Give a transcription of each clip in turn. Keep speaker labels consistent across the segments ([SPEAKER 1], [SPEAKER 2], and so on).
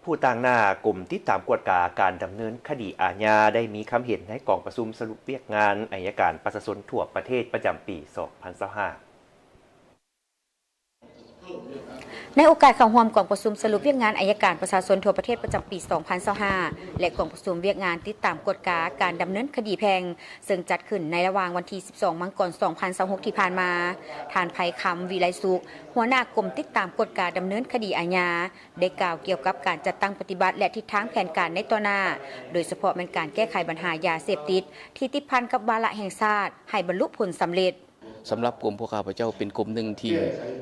[SPEAKER 1] ผู้ต่างหน้ากลุ่มติดตามกวดกาการดำเนินคดีอาญาได้มีคำเห็นให้กองประชุมสรุปเวียกงานอัยการประชาชนทั่วประเทศประจำปี 2025
[SPEAKER 2] ในโอกาสเข้าร่วมกองประชุมสรุปเวียกงานอัยการประชาชนทั่วประเทศประจำปี 2025 และกองประชุมเวียกงานติดตามกฎกาการดำเนินคดีแพ่งซึ่งจัดขึ้นในระหว่างวันที่ 12 มังกร 2026 ที่ผ่านมาท่านไพคำวิไลสุขหัวหน้ากรมติดตามกฎกาดำเนินคดีอาญาได้กล่าวเกี่ยวกับการจัดตั้งปฏิบัติและทิศทางแผนการในต่อหน้าโดยเฉพาะเป็นการแก้ไขปัญหายาเสพติดที่ติดพันกับวาระแห่งชาติให้บรรลุผลสำเร็จ
[SPEAKER 3] สำหรับกรมพวกข้าพเจ้าเป็นกรมหนึ่งที่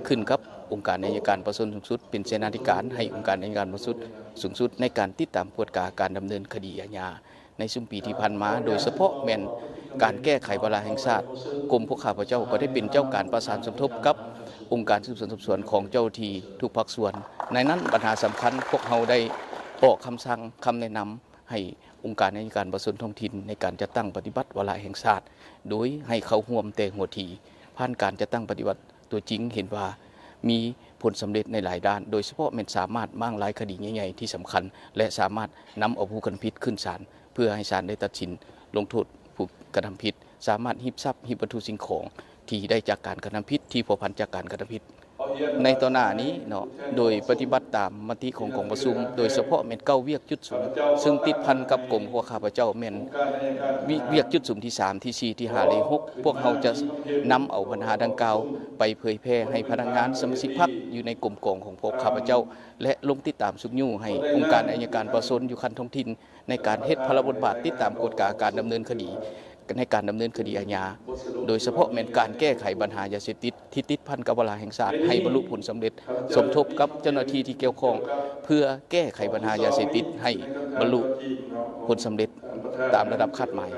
[SPEAKER 3] ขึ้นกับองค์การอัยการประชาชนสูงสุดเป็นเสนาธิการให้องค์การอัยการประชาชนสูงสุดในการติดตามกวดกาการดำเนินคดีอาญาในช่วงปีที่ผ่านมาโดยเฉพาะแม่นการแก้ไขวาระแห่งชาติกรมพวกข้าพเจ้าก็ได้เป็นเจ้าการประสานสมทบกับองค์การสืบสวนสอบสวนของเจ้าที่ทุกภาคส่วนในนั้นปัญหาสำคัญพวกเราได้ออกคำสั่งคำแนะนำให้องค์การอัยการประชาชนท้องถิ่นในการจัดตั้งปฏิบัติวาระแห่งชาติโดยให้เขาร่วมแต่หัวทีผ่านการจัดตั้งปฏิบัติตัวจริงเห็นว่ามีผลสำเร็จในหลายด้านโดยเฉพาะมันสามารถมั่งหลายคดีใหญ่ๆที่สำคัญและสามารถนำเอาผู้กระทำผิดขึ้นศาลเพื่อให้ศาลได้ตัดสินลงโทษผู้กระทำผิดสามารถฮิบทรัพย์ฮิบวัตถุสิ่งของที่ได้จากการกระทำผิดที่ผัวพันจากการกระทำผิดในต่อหน้านี้เนาะโดยปฏิบัติตามมติของกองประชุมโดยเฉพาะแม่นเก้าเวียกจุดสูงซึ่งติดพันกับกรมพวกข้าพเจ้าแม่นเวียกจุดสูงที่3ที่4ที่5และ6พวกเราจะนำเอาปัญหาดังกล่าวไปเผยแพร่ให้พนักงานสมาชิกพรรคอยู่ในกลุ่มกองของพวกข้าพเจ้าและลงติดตามสุกยู่ให้องค์การอัยการประชาชนอยู่คันท้องถิ่นในการเฮ็ดพลบทบาทติดตามกฎกาการดำเนินคดีในการดำเนินคดีอาญาโดยเฉพาะเป็นการแก้ไขปัญหายาเสพติดที่ติดพันกับวาระแห่งชาติให้บรรลุผลสำเร็จสมทบกับเจ้าหน้าที่ที่เกี่ยวข้องเพื่อแก้ไขปัญหายาเสพติดให้บรรลุผลสำเร็จตามระดับคาดหมาย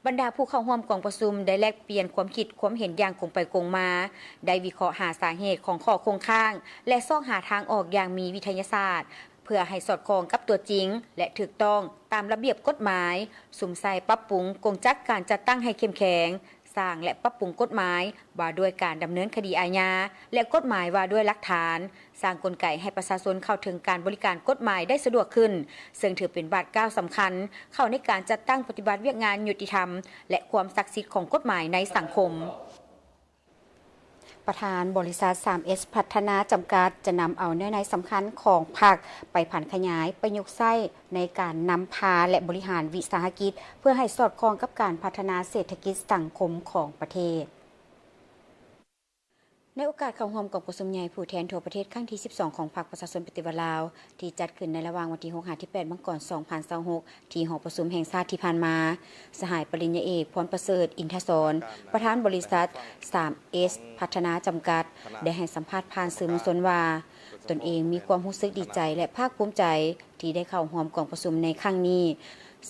[SPEAKER 2] บรรดาผู้เข้าร่วมกองประชุมได้แลกเปลี่ยนความคิดความเห็นอย่างคงไปคงมาได้วิเคราะห์หาสาเหตุของข้อคงข้างและซ่องหาทางออกอย่างมีวิทยาศาสตร์เพื่อให้สอดคล้องกับตัวจริงและถูกต้องตามระเบียบกฎหมายสุมใส่ปรับปรุงกงจักการจัดตั้งให้เข้มแข็งสร้างและปรับปรุงกฎหมายว่าด้วยการดำเนินคดีอาญาและกฎหมายว่าด้วยหลักฐานสร้างกลไกให้ประชาชนเข้าถึงการบริการกฎหมายได้สะดวกขึ้นซึ่งถือเป็นบาทก้าวสำคัญเข้าในการจัดตั้งปฏิบัติเวียกงานยุติธรรมและความศักดิ์สิทธิ์ของกฎหมายในสังคมประธานบริษัท 3S พัฒนาจำกัดจะนำเอาเนื้อในสำคัญของภาคไปผันขยายประยุกต์ใช้ในการนำพาและบริหารวิสาหกิจเพื่อให้สอดคล้องกับการพัฒนาเศรษฐกิจสังคมของประเทศในโอกาสเข้าร่วมกองประชุมใหญ่ผู้แทนทั่วประเทศครั้งที่ 12 ของพรรคประชาชนปฏิวัติลาวที่จัดขึ้นในระหว่างวันที่ 6-8 มังกร 2026 ที่หอประชุมแห่งชาติที่ผ่านมาสหายปริญญาเอกพรประเสริฐอินทศรประธานบริษัท 3S พัฒนาจำกัดได้ให้สัมภาษณ์ผ่านสื่อมวลชนว่าตนเองมีความรู้สึกดีใจและภาคภูมิใจที่ได้เข้าร่วมกองประชุมในครั้งนี้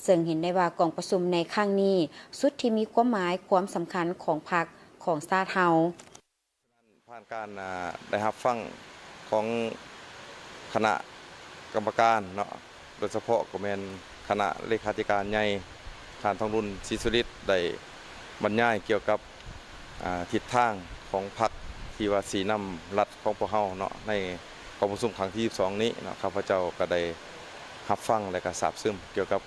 [SPEAKER 2] ซึ่งเห็นได้ว่ากองประชุมในครั้งนี้สุดที่มีความหมายความสำคัญของพรรคของชาติเฮา
[SPEAKER 4] ผ่านการได้รับฟังของคณะกรรมการเนาะโดยเฉพาะก็เป็นคณะเลขาธิการใหญ่ท่านทองรุ่นศรีสุริศได้บรรยายเกี่ยวกับทิศทางของพรรคที่ว่าสีนำรัฐของพวกเฮาเนาะในกองประชุมครั้งที่ 22 นี้เนาะข้าพเจ้าก็ได้รับฟังและก็ทราบซึ้งเกี่ยวกับ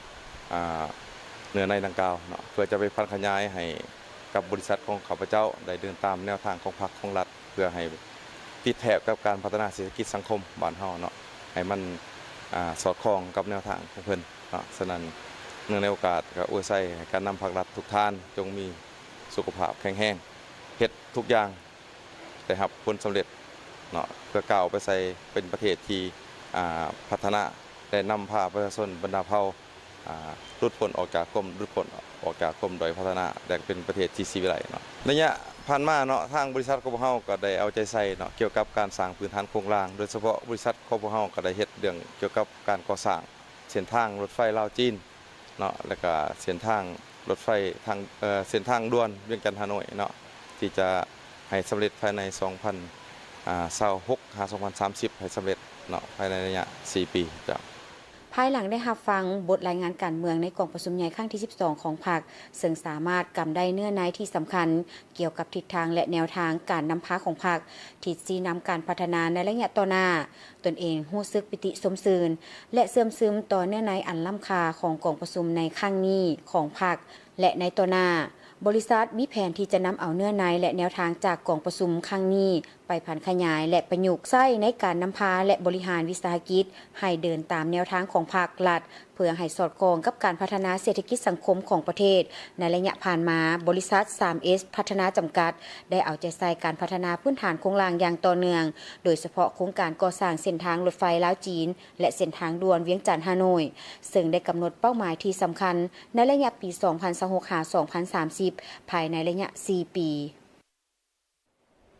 [SPEAKER 4] เนื้อในดังกล่าวเนาะเพื่อจะไปพัฒนาขยายให้กับบริษัทของข้าพเจ้าได้เดินตามแนวทางของพรรคของรัฐเพื่อให้ติดแถบกับการพัฒนาเศรษฐกิจสังคมบ้านเฮาเนาะให้มันสอดคล้องกับแนวทางของเพิ่นเนาะฉะนั้นเนื่องในโอกาสก็อวยไส้การนำภาครัฐทุกท่านจงมีสุขภาพแข็งแรงเฮ็ดทุกอย่างได้รับผลสำเร็จเนาะเพื่อก้าวไปใส่เป็นประเทศที่พัฒนาได้นำพาประชาชนบรรดาเผ่าหลุดพ้นออกจากกรมหลุดพ้นออกจากกรมโดยพัฒนาได้เป็นประเทศที่สีวิไลเนาะระยะผ่านมาเนาะทางบริษัทของพวกเฮาก็ได้เอาใจใส่เนาะเกี่ยวกับการสร้างพื้นฐานโครงสร้างโดยเฉพาะบริษัทของพวกเฮาก็ได้เฮ็ดเรื่องเกี่ยวกับการก่อสร้างเส้นทางรถไฟลาวจีนเนาะแล้วก็เส้นทางรถไฟทางเส้นทางด่วนเวียงจันทน์ฮานอยเนาะที่จะให้สำเร็จภายใน2026-2030ให้สำเร็จเนาะภายในระยะ4 ปีจ้ะ
[SPEAKER 2] ภายหลังได้รับฟังบทรายงานการเมืองในกองประชุมใหญ่ครั้งที่ 12 ของพรรคซึ่งสามารถกำได้เนื้อในที่สำคัญเกี่ยวกับทิศทางและแนวทางการนำพาของพรรคที่สินำการพัฒนาในระยะต่อหน้าตนเองรู้สึกปิติสมชื่นและเสื่อมซึมต่อเนื้อในอันล้ำค่าของกองประชุมในครั้งนี้ของพรรคและในต่อหน้าบริษัทมีแผนที่จะนำเอาเนื้อในและแนวทางจากกองประชุมครั้งนี้ไปผันขยายและประยุกต์ใช้ในการนำพาและบริหารวิสาหกิจให้เดินตามแนวทางของภาครัฐเพื่อให้สอดคล้องกับการพัฒนาเศรษฐกิจสังคมของประเทศในระยะผ่านมาบริษัท 3S พัฒนาจำกัดได้เอาใจใส่การพัฒนาพื้นฐานโครงสร้างอย่างต่อเนื่องโดยเฉพาะโครงการก่อสร้างเส้นทางรถไฟลาวจีนและเส้นทางด่วนเวียงจันทน์ฮานอยซึ่งได้กำหนดเป้าหมายที่สำคัญในระยะปี 2026-2030 ภายในระยะ 4 ปี